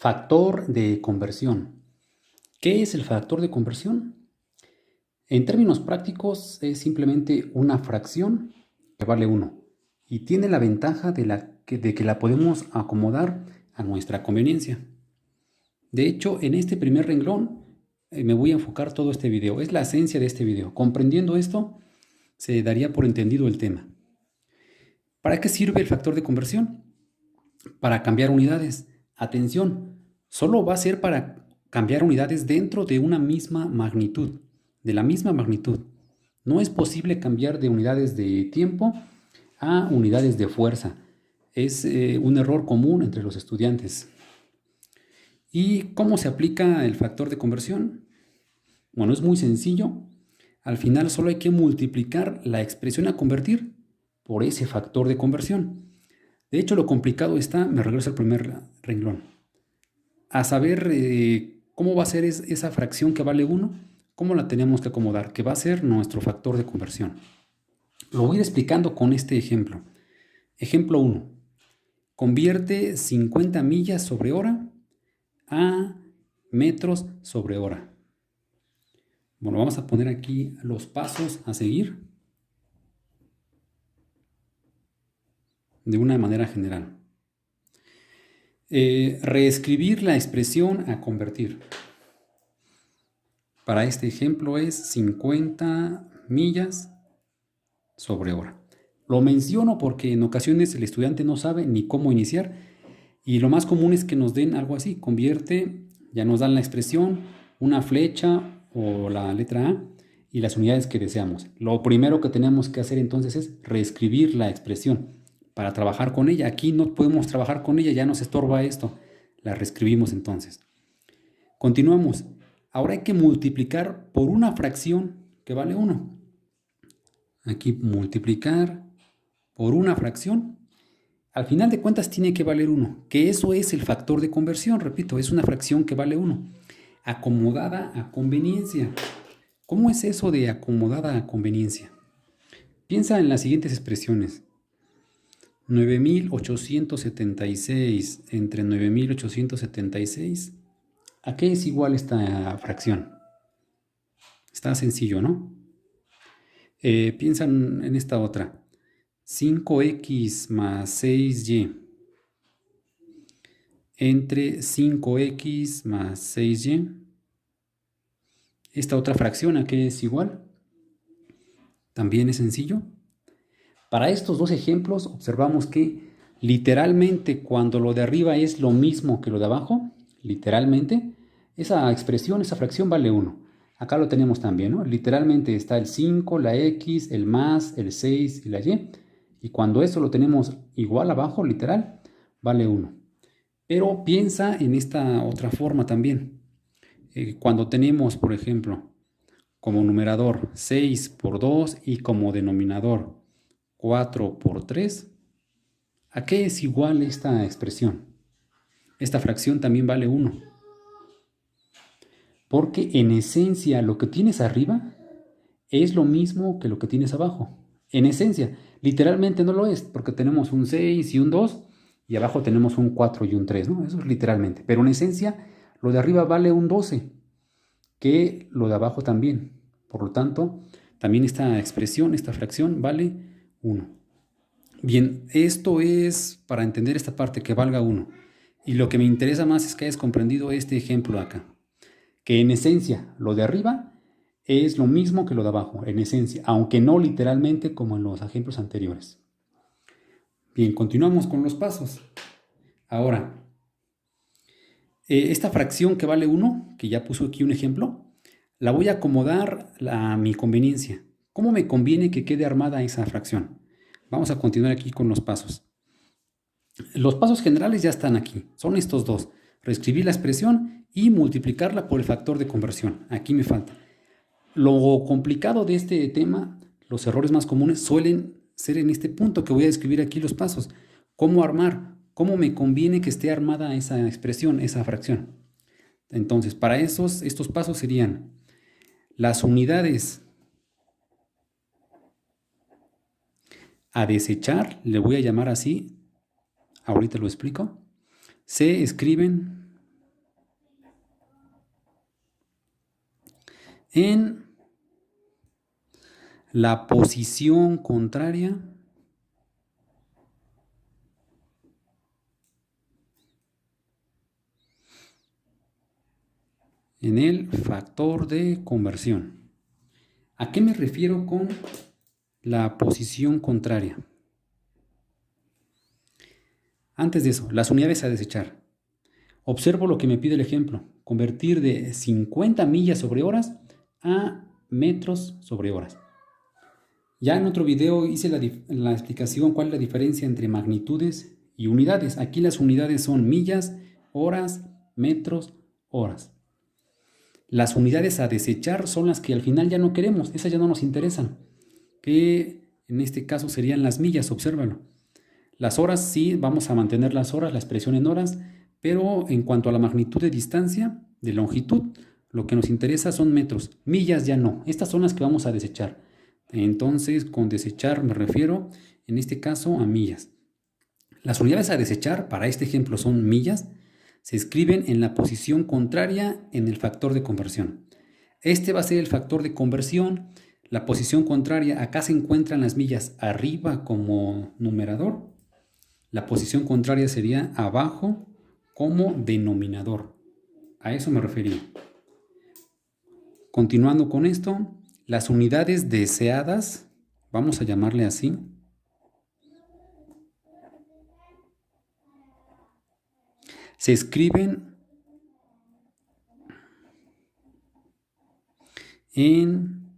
Factor de conversión. ¿Qué es el factor de conversión? En términos prácticos es simplemente una fracción que vale 1 y tiene la ventaja de que la podemos acomodar a nuestra conveniencia. De hecho, en este primer renglón me voy a enfocar todo este video. Es la esencia de este video. Comprendiendo esto, se daría por entendido el tema. ¿Para qué sirve el factor de conversión? Para cambiar unidades. Atención, solo va a ser para cambiar unidades dentro de una misma magnitud, de la misma magnitud. No es posible cambiar de unidades de tiempo a unidades de fuerza. Es un error común entre los estudiantes. ¿Y cómo se aplica el factor de conversión? Bueno, es muy sencillo. Al final solo hay que multiplicar la expresión a convertir por ese factor de conversión. De hecho, lo complicado está, me regreso al primer renglón, a saber cómo va a ser esa fracción que vale 1, cómo la tenemos que acomodar, que va a ser nuestro factor de conversión. Lo voy a ir explicando con este ejemplo. Ejemplo 1. Convierte 50 millas sobre hora a metros sobre hora. Bueno, vamos a poner aquí los pasos a seguir de una manera general. Reescribir la expresión a convertir. Para este ejemplo es 50 millas sobre hora. Lo menciono porque en ocasiones el estudiante no sabe ni cómo iniciar y lo más común es que nos den algo así. Convierte, ya nos dan la expresión, una flecha o la letra A y las unidades que deseamos. Lo primero que tenemos que hacer entonces es reescribir la expresión para trabajar con ella. Aquí no podemos trabajar con ella, ya nos estorba esto. La reescribimos entonces. Continuamos. Ahora hay que multiplicar por una fracción que vale 1. Aquí multiplicar por una fracción. Al final de cuentas tiene que valer 1, que eso es el factor de conversión, repito, es una fracción que vale 1, acomodada a conveniencia. ¿Cómo es eso de acomodada a conveniencia? Piensa en las siguientes expresiones. 9.876 entre 9.876. ¿A qué es igual esta fracción? Está sencillo, ¿no? Piensa en esta otra. 5x más 6y entre 5x más 6y. Esta otra fracción, ¿a qué es igual? También es sencillo. Para estos dos ejemplos observamos que literalmente cuando lo de arriba es lo mismo que lo de abajo, literalmente, esa expresión, esa fracción vale 1. Acá lo tenemos también, ¿no? Literalmente está el 5, la x, el más, el 6 y la y. Y cuando eso lo tenemos igual abajo, literal, vale 1. Pero piensa en esta otra forma también. Cuando tenemos, por ejemplo, como numerador 6 por 2 y como denominador 4 por 3, ¿a qué es igual esta expresión? Esta fracción también vale 1. Porque en esencia lo que tienes arriba es lo mismo que lo que tienes abajo. En esencia, literalmente no lo es, porque tenemos un 6 y un 2 y abajo tenemos un 4 y un 3, ¿no? Eso es literalmente. Pero en esencia, lo de arriba vale un 12, que lo de abajo también. Por lo tanto, también esta expresión, esta fracción, vale 1. Bien, esto es para entender esta parte, que valga 1. Y lo que me interesa más es que hayas comprendido este ejemplo acá. Que en esencia, lo de arriba es lo mismo que lo de abajo, en esencia, aunque no literalmente como en los ejemplos anteriores. Bien, continuamos con los pasos. Ahora, esta fracción que vale 1, que ya puso aquí un ejemplo, la voy a acomodar a mi conveniencia. ¿Cómo me conviene que quede armada esa fracción? Vamos a continuar aquí con los pasos. Los pasos generales ya están aquí, son estos dos. Reescribir la expresión y multiplicarla por el factor de conversión. Aquí me falta. Lo complicado de este tema, los errores más comunes suelen ser en este punto que voy a describir aquí los pasos. ¿Cómo armar? ¿Cómo me conviene que esté armada esa expresión, esa fracción? Entonces, para estos pasos serían las unidades a desechar, le voy a llamar así, ahorita lo explico, se escriben en la posición contraria en el factor de conversión. ¿A qué me refiero con la posición contraria? Antes de eso, las unidades a desechar. Observo lo que me pide el ejemplo. Convertir de 50 millas sobre horas a metros sobre horas. Ya en otro video hice la explicación cuál es la diferencia entre magnitudes y unidades. Aquí las unidades son millas, horas, metros, horas. Las unidades a desechar son las que al final ya no queremos, esas ya no nos interesan, que en este caso serían las millas, obsérvalo. Las horas sí, vamos a mantener las horas, la expresión en horas, pero en cuanto a la magnitud de distancia, de longitud, lo que nos interesa son metros. Millas ya no, estas son las que vamos a desechar. Entonces, con desechar me refiero, en este caso, a millas. Las unidades a desechar, para este ejemplo, son millas, se escriben en la posición contraria en el factor de conversión. Este va a ser el factor de conversión. La posición contraria, acá se encuentran las millas arriba como numerador. La posición contraria sería abajo como denominador. A eso me refería. Continuando con esto, las unidades deseadas, vamos a llamarle así, se escriben en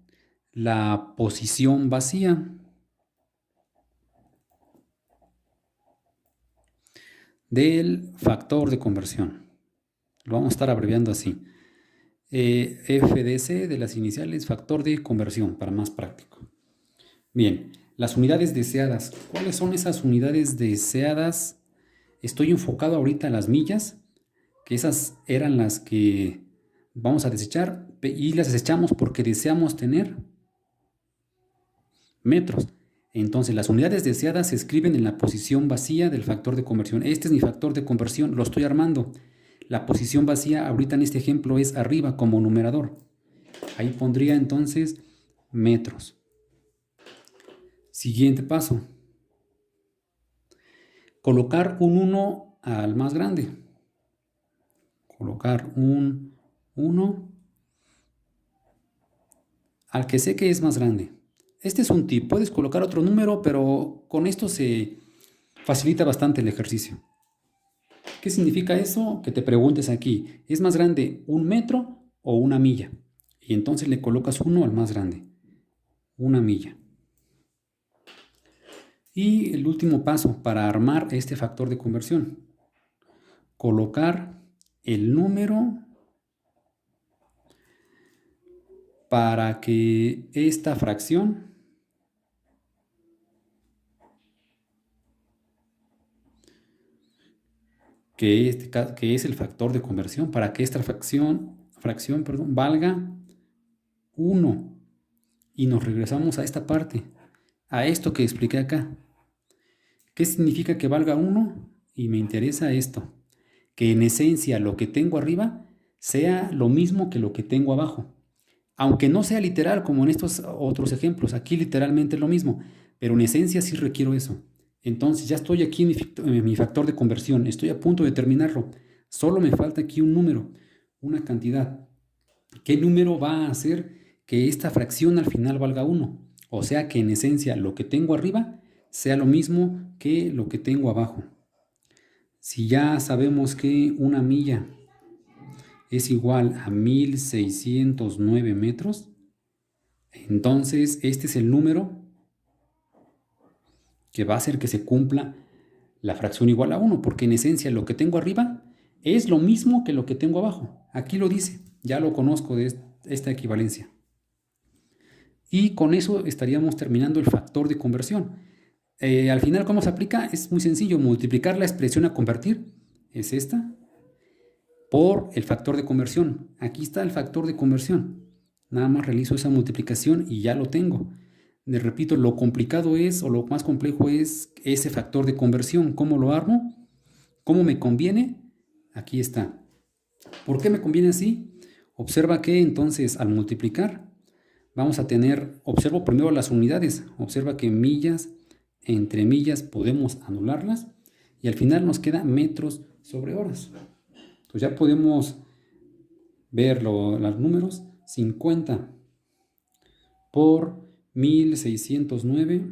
la posición vacía del factor de conversión. Lo vamos a estar abreviando así. FDC de las iniciales, factor de conversión, para más práctico. Bien, las unidades deseadas. ¿Cuáles son esas unidades deseadas? Estoy enfocado ahorita en las millas, que esas eran las que vamos a desechar y las desechamos porque deseamos tener metros. Entonces, las unidades deseadas se escriben en la posición vacía del factor de conversión. Este es mi factor de conversión, lo estoy armando. La posición vacía ahorita en este ejemplo es arriba como numerador. Ahí pondría entonces metros. Siguiente paso. Colocar un 1 al más grande. Colocar un 1 al que sé que es más grande. Este es un tip. Puedes colocar otro número, pero con esto se facilita bastante el ejercicio. ¿Qué significa eso? Que te preguntes aquí, ¿es más grande un metro o una milla? Y entonces le colocas 1 al más grande, una milla. Y el último paso para armar este factor de conversión, colocar el número para que esta fracción que es el factor de conversión, para que esta fracción valga 1. Y nos regresamos a esta parte, a esto que expliqué acá. ¿Qué significa que valga 1? Y me interesa esto, que en esencia lo que tengo arriba sea lo mismo que lo que tengo abajo. Aunque no sea literal como en estos otros ejemplos, aquí literalmente es lo mismo, pero en esencia sí requiero eso. Entonces ya estoy aquí en mi factor de conversión, estoy a punto de terminarlo. Solo me falta aquí un número, una cantidad. ¿Qué número va a hacer que esta fracción al final valga 1? O sea que en esencia lo que tengo arriba sea lo mismo que lo que tengo abajo. Si ya sabemos que una milla es igual a 1609 metros, entonces este es el número que va a hacer que se cumpla la fracción igual a 1, porque en esencia lo que tengo arriba es lo mismo que lo que tengo abajo. Aquí lo dice, ya lo conozco de esta equivalencia. Y con eso estaríamos terminando el factor de conversión. Al final, ¿cómo se aplica? Es muy sencillo, multiplicar la expresión a convertir, es esta, por el factor de conversión. Aquí está el factor de conversión. Nada más realizo esa multiplicación y ya lo tengo. Les repito, lo complicado es, o lo más complejo es ese factor de conversión. ¿Cómo lo armo? ¿Cómo me conviene? Aquí está. ¿Por qué me conviene así? Observa que entonces al multiplicar vamos a tener, observo primero las unidades, observa que millas entre millas podemos anularlas y al final nos queda metros sobre horas. Entonces ya podemos ver los números. 50 por 1609,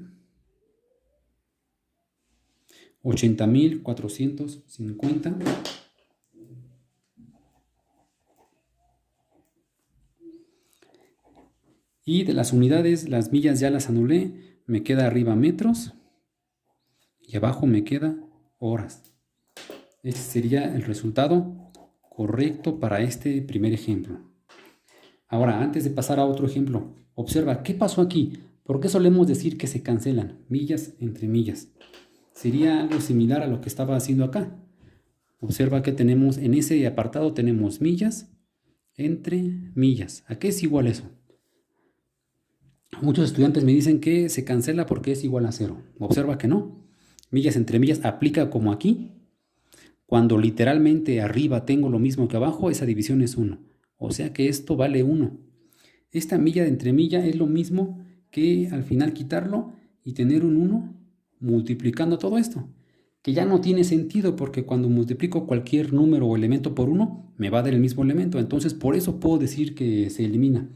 80.450. Y de las unidades, las millas ya las anulé, me queda arriba metros y abajo me queda horas. Este sería el resultado correcto para este primer ejemplo. Ahora, antes de pasar a otro ejemplo, observa qué pasó aquí. ¿Por qué solemos decir que se cancelan millas entre millas? Sería algo similar a lo que estaba haciendo acá. Observa que tenemos en ese apartado tenemos millas entre millas. ¿A qué es igual eso? Muchos estudiantes me dicen que se cancela porque es igual a 0. Observa que no. Millas entre millas aplica como aquí. Cuando literalmente arriba tengo lo mismo que abajo, esa división es 1. O sea que esto vale 1. Esta milla de entre milla es lo mismo que al final quitarlo y tener un 1 multiplicando todo esto. Que ya no tiene sentido porque cuando multiplico cualquier número o elemento por 1, me va a dar el mismo elemento. Entonces por eso puedo decir que se elimina.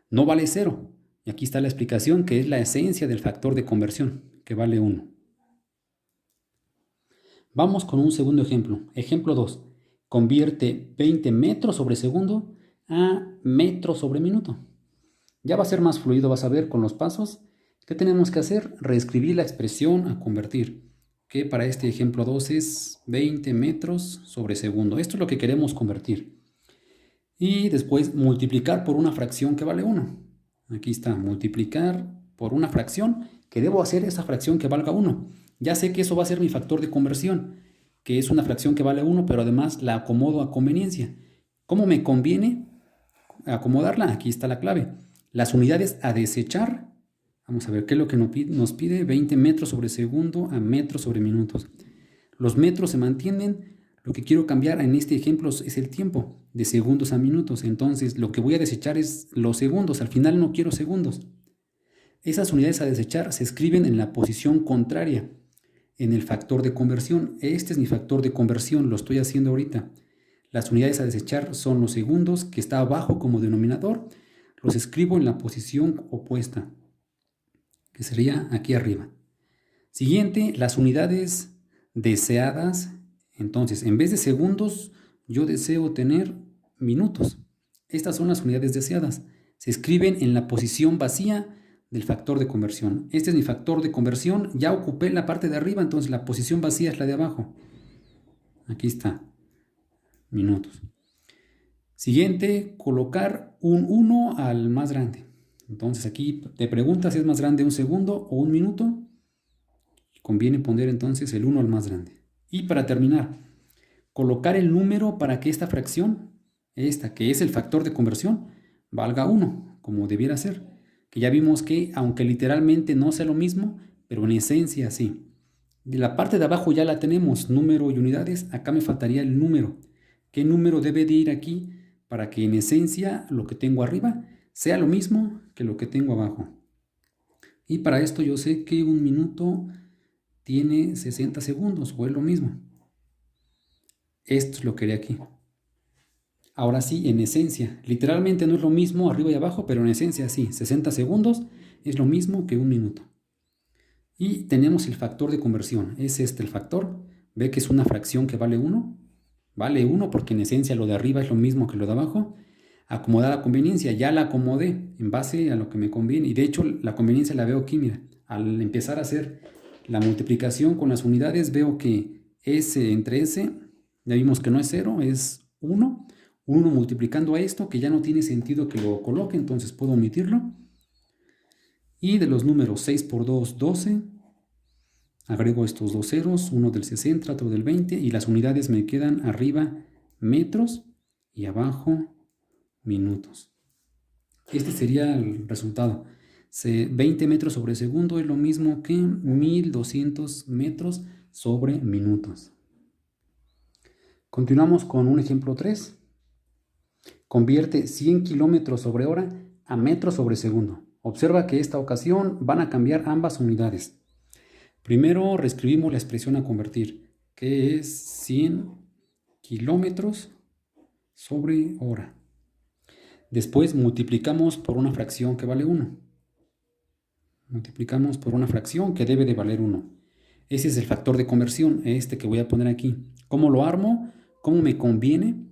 No vale 0. Y aquí está la explicación, que es la esencia del factor de conversión, que vale 1. Vamos con un segundo ejemplo. Ejemplo 2. Convierte 20 metros sobre segundo a metros sobre minuto. Ya va a ser más fluido, vas a ver con los pasos. ¿Qué tenemos que hacer? Reescribir la expresión a convertir, que para este ejemplo 2 es 20 metros sobre segundo. Esto es lo que queremos convertir. Y después multiplicar por una fracción que vale 1. Aquí está, multiplicar por una fracción, que debo hacer esa fracción que valga 1. Ya sé que eso va a ser mi factor de conversión, que es una fracción que vale 1, pero además la acomodo a conveniencia. ¿Cómo me conviene acomodarla? Aquí está la clave. Las unidades a desechar, vamos a ver qué es lo que nos pide, 20 metros sobre segundo a metros sobre minutos. Los metros se mantienen. Lo que quiero cambiar en este ejemplo es el tiempo, de segundos a minutos. Entonces, lo que voy a desechar es los segundos. Al final no quiero segundos. Esas unidades a desechar se escriben en la posición contraria, en el factor de conversión. Este es mi factor de conversión, lo estoy haciendo ahorita. Las unidades a desechar son los segundos, que está abajo como denominador. Los escribo en la posición opuesta, que sería aquí arriba. Siguiente, las unidades deseadas. Entonces, en vez de segundos, yo deseo tener minutos. Estas son las unidades deseadas. Se escriben en la posición vacía del factor de conversión. Este es mi factor de conversión. Ya ocupé la parte de arriba, entonces la posición vacía es la de abajo. Aquí está. Minutos. Siguiente, colocar un 1 al más grande. Entonces aquí te preguntas si es más grande un segundo o un minuto. Conviene poner entonces el 1 al más grande. Y para terminar, colocar el número para que esta fracción, esta que es el factor de conversión, valga 1, como debiera ser. Que ya vimos que, aunque literalmente no sea lo mismo, pero en esencia sí. De la parte de abajo ya la tenemos, número y unidades. Acá me faltaría el número. ¿Qué número debe de ir aquí para que en esencia lo que tengo arriba sea lo mismo que lo que tengo abajo? Y para esto yo sé que un minuto tiene 60 segundos, o es lo mismo. Esto es lo que haré aquí. Ahora sí, en esencia, literalmente no es lo mismo arriba y abajo, pero en esencia sí, 60 segundos es lo mismo que un minuto. Y tenemos el factor de conversión, es este el factor. Ve que es una fracción que vale 1. Vale 1 porque en esencia lo de arriba es lo mismo que lo de abajo. Acomodada a conveniencia, ya la acomodé en base a lo que me conviene. Y de hecho la conveniencia la veo aquí, mira. Al empezar a hacer la multiplicación con las unidades veo que S entre S, ya vimos que no es 0, es 1. 1 multiplicando a esto, que ya no tiene sentido que lo coloque, entonces puedo omitirlo. Y de los números 6 por 2, 12. Agrego estos dos ceros, uno del 60, otro del 20, y las unidades me quedan arriba metros y abajo minutos. Este sería el resultado. 20 metros sobre segundo es lo mismo que 1200 metros sobre minutos. Continuamos con un ejemplo 3. convierte 100 kilómetros sobre hora a metros sobre segundo. Observa que esta ocasión van a cambiar ambas unidades. Primero reescribimos la expresión a convertir, que es 100 kilómetros sobre hora. Después multiplicamos por una fracción que vale 1. Multiplicamos por una fracción que debe de valer 1. Ese es el factor de conversión, este que voy a poner aquí. ¿Cómo lo armo? ¿Cómo me conviene?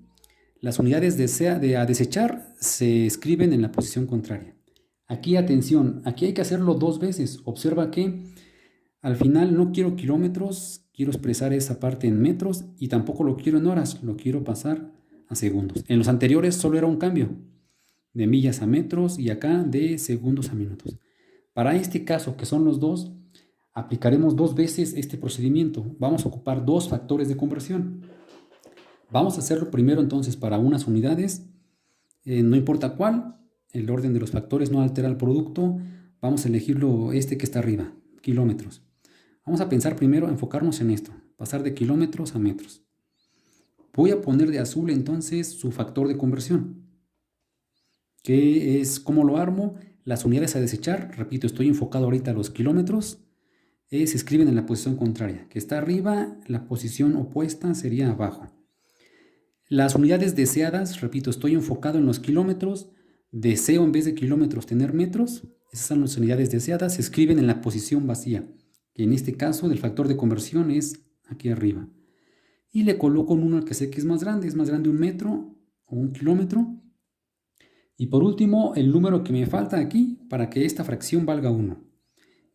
Las unidades a desechar se escriben en la posición contraria. Aquí, atención, aquí hay que hacerlo 2 veces. Observa que al final no quiero kilómetros, quiero expresar esa parte en metros y tampoco lo quiero en horas, lo quiero pasar a segundos. En los anteriores solo era un cambio de millas a metros y acá de segundos a minutos. Para este caso, que son los dos, aplicaremos 2 veces este procedimiento. Vamos a ocupar 2 factores de conversión. Vamos a hacerlo primero entonces para unas unidades, no importa cuál, el orden de los factores no altera el producto. Vamos a elegirlo este que está arriba, kilómetros. Vamos a pensar primero, enfocarnos en esto, pasar de kilómetros a metros. Voy a poner de azul entonces su factor de conversión, que es cómo lo armo. Las unidades a desechar, repito, estoy enfocado ahorita a los kilómetros, se escriben en la posición contraria, que está arriba, la posición opuesta sería abajo. Las unidades deseadas, repito, estoy enfocado en los kilómetros, deseo en vez de kilómetros tener metros, esas son las unidades deseadas, se escriben en la posición vacía, que en este caso del factor de conversión es aquí arriba. Y le coloco un 1 al que sé que es más grande 1 metro o 1 kilómetro. Y por último, el número que me falta aquí para que esta fracción valga 1.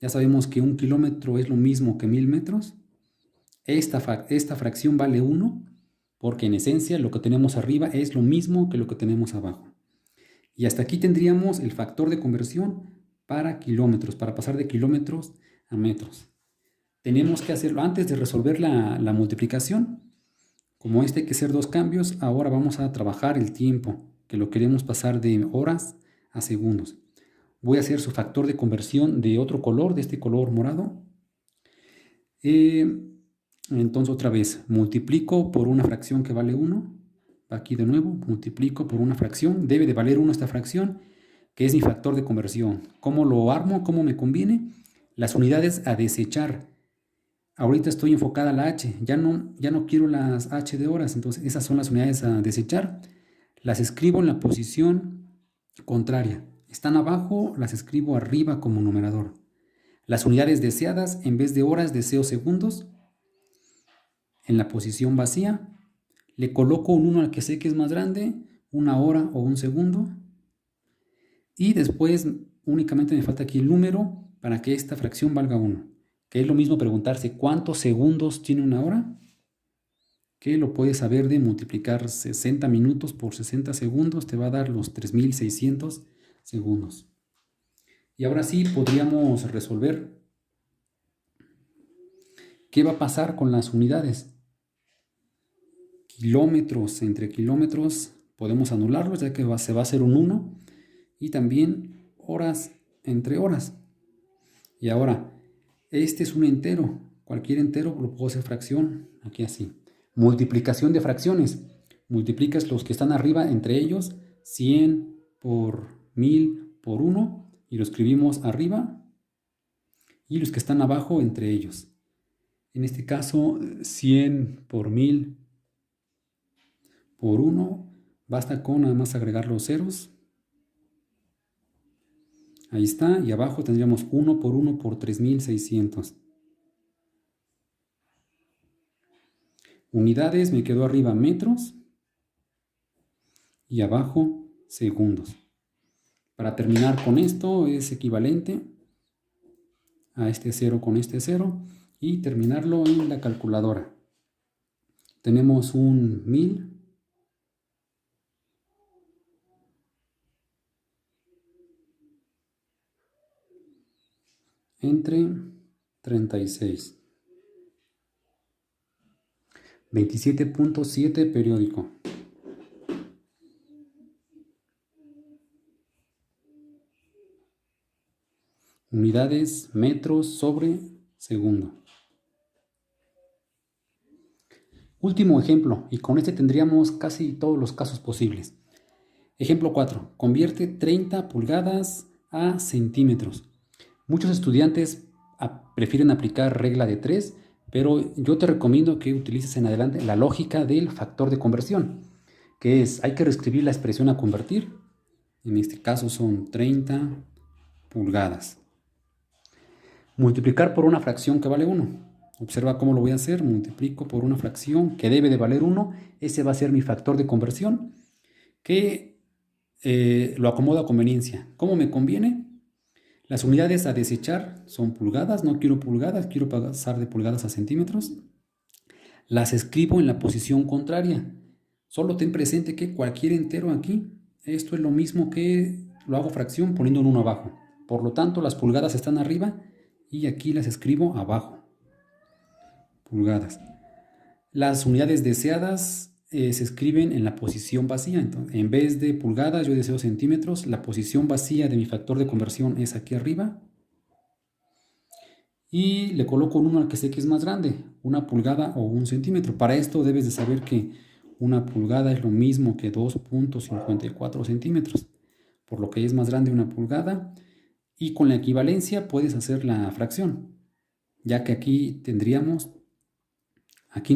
Ya sabemos que 1 kilómetro es lo mismo que 1000 metros. Esta fracción vale 1 porque en esencia lo que tenemos arriba es lo mismo que lo que tenemos abajo. Y hasta aquí tendríamos el factor de conversión para kilómetros, para pasar de kilómetros a metros. Tenemos que hacerlo antes de resolver la multiplicación. Como hay que hacer 2 cambios, ahora vamos a trabajar el tiempo, que lo queremos pasar de horas a segundos. Voy a hacer su factor de conversión de otro color, de este color morado. Entonces otra vez, multiplico por una fracción que vale 1. Aquí de nuevo, multiplico por una fracción. Debe de valer 1 esta fracción, que es mi factor de conversión. ¿Cómo lo armo? ¿Cómo me conviene? Las unidades a desechar. Ahorita estoy enfocada a la H. Ya no quiero las H de horas. Entonces esas son las unidades a desechar. Las escribo en la posición contraria. Están abajo, las escribo arriba como numerador. Las unidades deseadas, en vez de horas, deseo segundos. En la posición vacía, le coloco un 1 al que sé que es más grande, 1 hora o 1 segundo. Y después únicamente me falta aquí el número para que esta fracción valga 1. Que es lo mismo preguntarse cuántos segundos tiene 1 hora. Que lo puedes saber de multiplicar 60 minutos por 60 segundos, te va a dar los 3600 segundos. Y ahora sí podríamos resolver qué va a pasar con las unidades. Kilómetros entre kilómetros podemos anularlos, ya que se va a hacer un 1. Y también horas entre horas. Y ahora, este es un entero. Cualquier entero lo puedo hacer fracción, aquí así. Multiplicación de fracciones. Multiplicas los que están arriba entre ellos, 100 por 1000 por 1, y lo escribimos arriba, y los que están abajo entre ellos. En este caso, 100 por 1000 por 1, basta con nada más agregar los ceros. Ahí está, y abajo tendríamos 1 por 3600. Unidades, me quedó arriba metros y abajo segundos. Para terminar con esto es equivalente a este 0 con este 0 y terminarlo en la calculadora. Tenemos un 1000 entre 36. 27.7 periódico. Unidades, metros sobre segundo. Último ejemplo, y con este tendríamos casi todos los casos posibles. Ejemplo 4. Convierte 30 pulgadas a centímetros. Muchos estudiantes prefieren aplicar regla de 3, pero yo te recomiendo que utilices en adelante la lógica del factor de conversión, que es, hay que reescribir la expresión a convertir. En este caso son 30 pulgadas. Multiplicar por una fracción que vale 1. Observa cómo lo voy a hacer. Multiplico por una fracción que debe de valer 1. Ese va a ser mi factor de conversión, que lo acomodo a conveniencia. ¿Cómo me conviene? Las unidades a desechar son pulgadas. No quiero pulgadas, quiero pasar de pulgadas a centímetros. Las escribo en la posición contraria. Solo ten presente que cualquier entero aquí, esto es lo mismo que lo hago fracción poniendo un 1 abajo. Por lo tanto, las pulgadas están arriba y aquí las escribo abajo. Pulgadas. Las unidades deseadas se escriben en la posición vacía. Entonces, en vez de pulgadas, yo deseo centímetros. La posición vacía de mi factor de conversión es aquí arriba. Y le coloco un 1 al que sé que es más grande, 1 pulgada o 1 centímetro. Para esto debes de saber que 1 pulgada es lo mismo que 2.54 centímetros, por lo que es más grande 1 pulgada. Y con la equivalencia puedes hacer la fracción, ya que aquí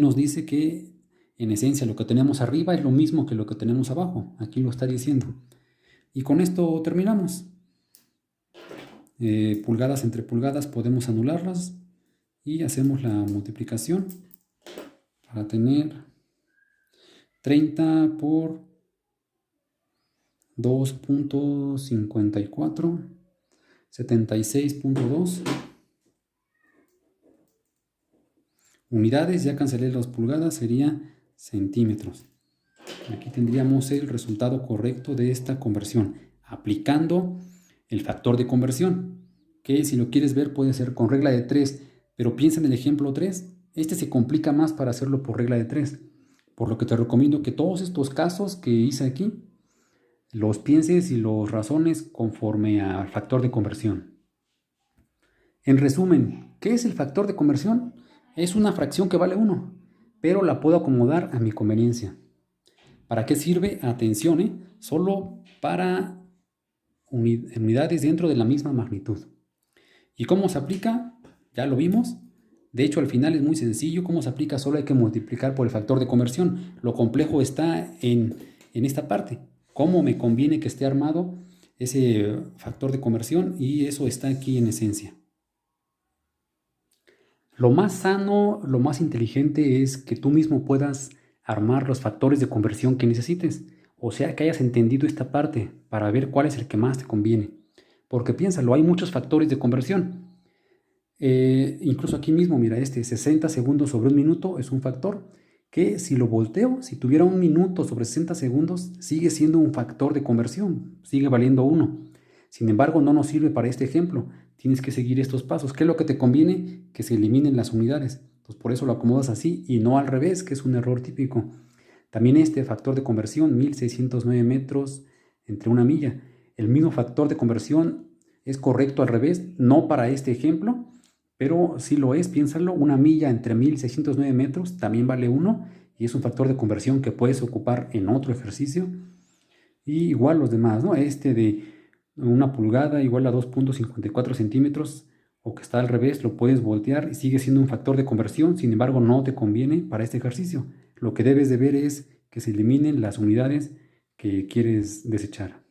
nos dice que en esencia lo que tenemos arriba es lo mismo que lo que tenemos abajo. Aquí lo está diciendo. Y con esto terminamos. Pulgadas entre pulgadas podemos anularlas y hacemos la multiplicación para tener 30 por 2.54, 76.2 unidades. Ya cancelé las pulgadas, sería centímetros. Aquí tendríamos el resultado correcto de esta conversión, aplicando el factor de conversión, que si lo quieres ver puede ser con regla de 3, pero piensa en el ejemplo 3. Este se complica más para hacerlo por regla de 3, por lo que te recomiendo que todos estos casos que hice aquí los pienses y los razones conforme al factor de conversión. En resumen, ¿qué es el factor de conversión? Es una fracción que vale 1, pero la puedo acomodar a mi conveniencia. ¿Para qué sirve? Atención, solo para unidades dentro de la misma magnitud. ¿Y cómo se aplica? Ya lo vimos. De hecho, al final es muy sencillo. ¿Cómo se aplica? Solo hay que multiplicar por el factor de conversión. Lo complejo está en esta parte. ¿Cómo me conviene que esté armado ese factor de conversión? Y eso está aquí en esencia. Lo más sano, lo más inteligente es que tú mismo puedas armar los factores de conversión que necesites. O sea, que hayas entendido esta parte para ver cuál es el que más te conviene. Porque piénsalo, hay muchos factores de conversión. Incluso aquí mismo, mira, 60 segundos sobre 1 minuto es un factor que si lo volteo, si tuviera 1 minuto sobre 60 segundos, sigue siendo un factor de conversión, sigue valiendo 1. Sin embargo, no nos sirve para este ejemplo. Tienes que seguir estos pasos. ¿Qué es lo que te conviene? Que se eliminen las unidades. Entonces, por eso lo acomodas así y no al revés, que es un error típico. También este factor de conversión, 1609 metros entre 1 milla. El mismo factor de conversión es correcto al revés, no para este ejemplo, pero sí lo es, piénsalo. 1 milla entre 1609 metros también vale 1 y es un factor de conversión que puedes ocupar en otro ejercicio. Y igual los demás, ¿no? De 1 pulgada igual a 2.54 centímetros, o que está al revés, lo puedes voltear y sigue siendo un factor de conversión. Sin embargo, no te conviene para este ejercicio. Lo que debes de ver es que se eliminen las unidades que quieres desechar.